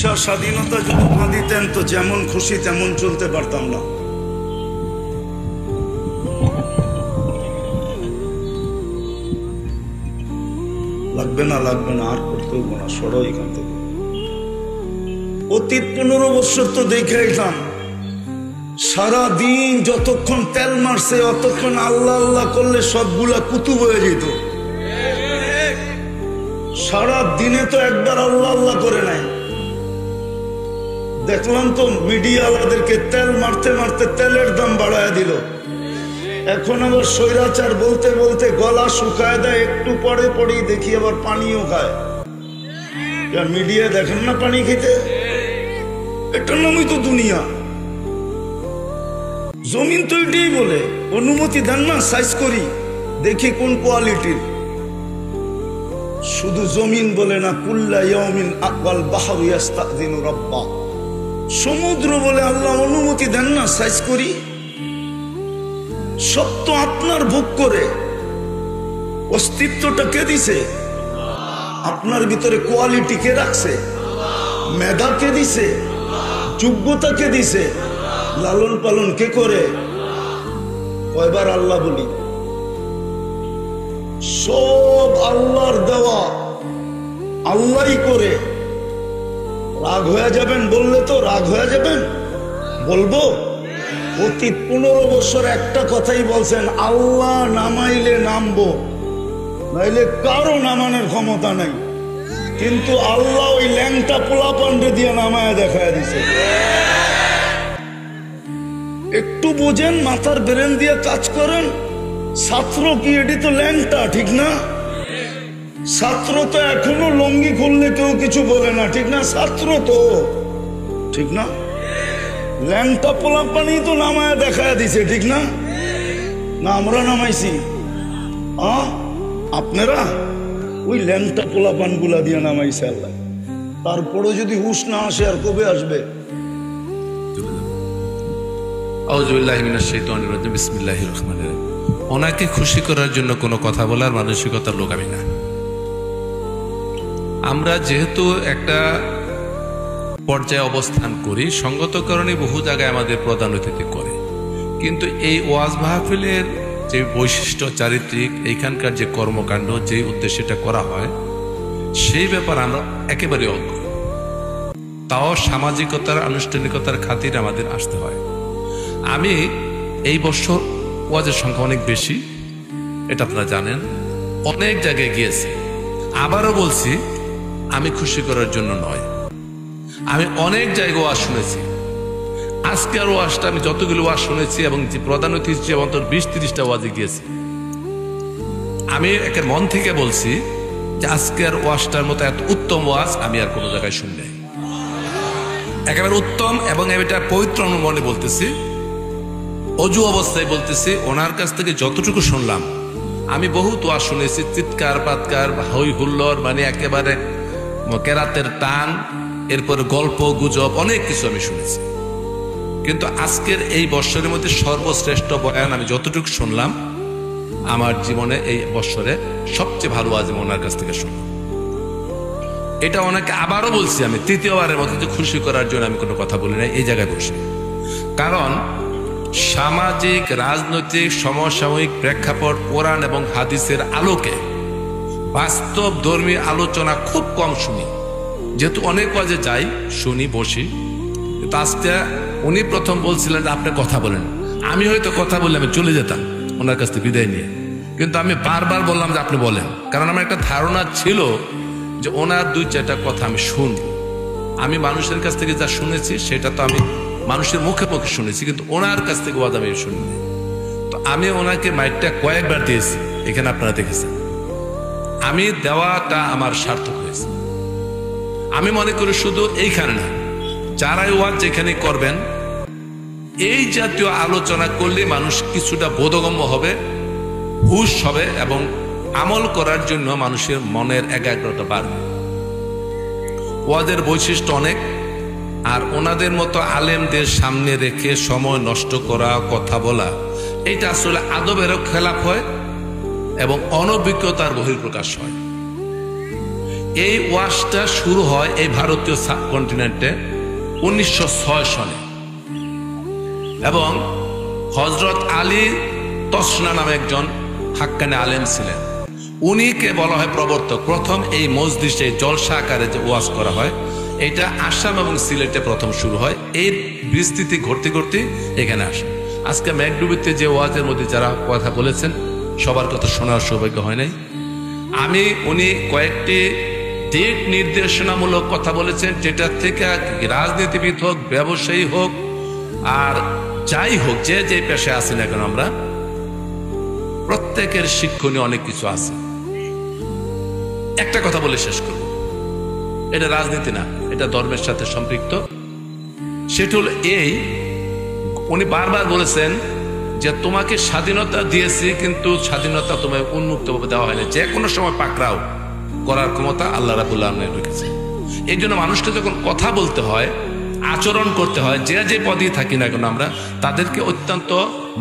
Visa স্বাধীনতা যদি না দিতেন তো যেমন খুশি তেমন চলতে পারতাম না। লাগবে না আর করতে হইব না, সরো এখান থেকে। অতীত 15 বছর তো দেখাইলাম, সারাদিন যতক্ষণ তেল মারছে অতক্ষণ আল্লাহ আল্লাহ করলে সবগুলা কুতুব হয়ে যেত। সারা দিনে তো একবার আল্লাহ আল্লাহ করে নাই। দেখলাম তো মিডিয়াওয়ালাদেরকে তেল মারতে মারতে তেলের দাম বাড়ায় দিল। এখন আবার স্বৈরাচার বলতে বলতে গলা শুকায় দেয়, একটু পরে পরেই দেখি আবার পানিও খায়। মিডিয়া দেখেন না পানি খেতে, এটার নামই তো দুনিয়া। জমিন তো এটাই বলে, অনুমতি দেন না সাইজ করি দেখি কোন কোয়ালিটির। শুধু জমিন বলে না, কুল্লা ইয়াউমিন আকবাল বাহরু ইস্তাযিনু রাব্বা। সমুদ্র বলে আল্লাহ অনুমতি দেন না সাইজ করি। সব তো আপনার ভোগ করে। অস্তিত্বটা কে দিছে? আপনার ভিতরে কোয়ালিটি কে রাখছে? মেধা কে দিছে? যোগ্যতা কে দিছে? লালন পালন কে করে? কয়বার আল্লাহ বলি? সব আল্লাহর দেওয়া, আল্লাহই করে। রাগ হয়ে যাবেন বললে তো রাগ হয়ে যাবেন, বলবো। অতীত 15 বছর একটা কথাই বলছেন, আল্লাহ নামাইলে নামবো, নাইলে কারো নামানোর ক্ষমতা নাই। কিন্তু আল্লাহ ওই ল্যাংটা পোলাপান্ডে দিয়ে নামায় দেখায় দিছে। একটু বুঝেন, মাথার ব্রেন দিয়ে কাজ করেন। ছাত্র কি এটি তো ল্যাংটা, ঠিক না? ছাত্র তো এখনো লঙ্গি খুললে কেউ কিছু বলে না, ঠিক না? ছাত্র তো, ঠিক না? ল্যাংটা পোলাপানি তো নামায় দেখায় দিছে, ঠিক না? না আমরা নামাইছি? আপনারা ওই ল্যাংটা পোলাপান গুলা দিয়ে নামাইছে আল্লাহ। তারপরে যদি হুশ না আসে আর কবে আসবে? ওনাকে খুশি করার জন্য কোনো কথা বলার মানসিকতার লোক আমি না। আমরা যেহেতু একটা পর্যায়ে অবস্থান করি, সঙ্গত কারণে বহু জায়গায় আমাদের প্রধান অতিথি করে। কিন্তু এই ওয়াজ মাহফিলের যে বৈশিষ্ট্য, চারিত্রিক, এইখানকার যে কর্মকাণ্ড, যে উদ্দেশ্যটা করা হয়, সেই ব্যাপার আমরা একেবারে অজ্ঞ। তাও সামাজিকতার, আনুষ্ঠানিকতার খাতিরে আমাদের আসতে হয়। আমি এই বছর ওয়াজের সংখ্যা অনেক বেশি, এটা আপনারা জানেন। অনেক জায়গায় গিয়েছি। আবারও বলছি, আমি খুশি করার জন্য নয়। আমি অনেক জায়গায় ওয়াজ শুনেছি। আজকে আর ওয়াজটা আমি যতগুলো ওয়াজ শুনেছি এবং যে প্রধান অতিথি হিসেবে অন্তত 20-30টা ওয়াজে গিয়েছি, আমি একের মন থেকে বলছি যে আজকের ওয়াজটার মতো এত উত্তম ওয়াজ আমি আর কোনো জায়গায় শুনি নাই। একেবারে উত্তম, এবং এটা পবিত্র মনে বলতেছি, অজু অবস্থায় বলতেছি। ওনার কাছ থেকে যতটুকু শুনলাম, আমি বহুত ওয়াজ শুনেছি, চিৎকার পাৎকার, হই হুল্লোড়, মানে একেবারে কেরাতের টান, এরপরে গল্প গুজব, অনেক কিছু আমি শুনেছি। কিন্তু আজকের এই বৎসরের মধ্যে সর্বশ্রেষ্ঠ বয়ান আমি যতটুকু শুনলাম, আমার জীবনে এই বৎসরে সবচেয়ে ভালো ওয়াজ আমি ওনার কাছ থেকে শুনলাম। এটা ওনাকে আবারও বলছি, আমি তৃতীয়বারের মতো যে খুশি করার জন্য আমি কোনো কথা বলি না এই জায়গায় বসে। কারণ সামাজিক, রাজনৈতিক, সমসাময়িক প্রেক্ষাপট, কোরআন এবং হাদিসের আলোকে বাস্তব ধর্মী আলোচনা খুব কম শুনি। যেহেতু অনেক ওয়াজে যাই, শুনি, বসি। কিন্তু আজকে উনি প্রথম বলছিলেন যে আপনি কথা বলেন। আমি হয়তো কথা বললে আমি চলে যেতাম ওনার কাছ থেকে বিদায় নিয়ে, কিন্তু আমি বারবার বললাম যে আপনি বলেন। কারণ আমার একটা ধারণা ছিল যে ওনার 2-4টা কথা আমি শুনব। আমি মানুষের কাছ থেকে যা শুনেছি সেটা তো আমি মানুষের মুখে মুখে শুনেছি, কিন্তু ওনার কাছ থেকে ওয়াজ আমি শুনিনি। তো আমি ওনাকে মাইকটা কয়েকবার দিয়েছি, এখানে আপনারা দেখেছেন। আমি দেওয়াটা আমার সার্থক হয়েছে। আমি মনে করি শুধু এইখানে না, যারাই ওয়াজ যেখানে করবেন, এই জাতীয় আলোচনা করলে মানুষ কিছুটা বোধগম্য হবে, হুশ হবে, এবং আমল করার জন্য মানুষের মনের একাগ্রতা বাড়বে। ওয়াজের বৈশিষ্ট্য অনেক। আর ওনাদের মতো আলেমদের সামনে রেখে সময় নষ্ট করা, কথা বলা, এটা আসলে আদবেরও খেলাফ হয় এবং অনভিজ্ঞতার বহিঃপ্রকাশ হয়। এই ওয়াজটা শুরু হয় এই ভারতীয় সাবকন্টিনেন্টে 1906 সনে, এবং হযরত আলী তসনা নামে একজন হাক্কানি আলেম ছিলেন, উনিকে বলা হয় প্রবর্তক। প্রথম এই মজলিসে জলসা আকারে যে ওয়াজ করা হয়, এটা আসাম এবং সিলেটে প্রথম শুরু হয়। এর বিস্তৃতি ঘটতে ঘটতে এখানে আসে। আজকে মেঘডুবিতে যে ওয়াজের মধ্যে যারা কথা বলেছেন, সবার কথা শোনার সৌভাগ্য হয় নাই। উনি কয়েকটি দিক নির্দেশনামূলক কথা বলেছেন, যেটা থেকে রাজনীতিবিদ হোক, ব্যবসায়ী হোক, আর যাই হোক, যে যে পেশায় আছি না কেন, আমরা প্রত্যেকের শিক্ষণীয় অনেক কিছু আছে। একটা কথা বলে শেষ করব, এটা রাজনীতি না, এটা ধর্মের সাথে সম্পৃক্ত। সেটা হলো এই, উনি বারবার বলেছেন যে তোমাকে স্বাধীনতা দিয়েছি, কিন্তু স্বাধীনতা তোমায় উন্মুক্তভাবে দেওয়া হয়নি, যে কোনো সময় পাকড়াও করার ক্ষমতা আল্লাহ রাব্বুল আলামিন রেখেছে। এই জন্য মানুষকে যখন কথা বলতে হয়, আচরণ করতে হয়, যে যে পদেই থাকি না কেন আমরা, তাদেরকে অত্যন্ত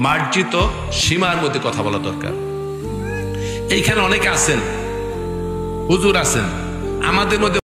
মার্জিত সীমার মধ্যে কথা বলা দরকার। এইখানে অনেকে আছেন, হুজুর আছেন, আমাদের মধ্যে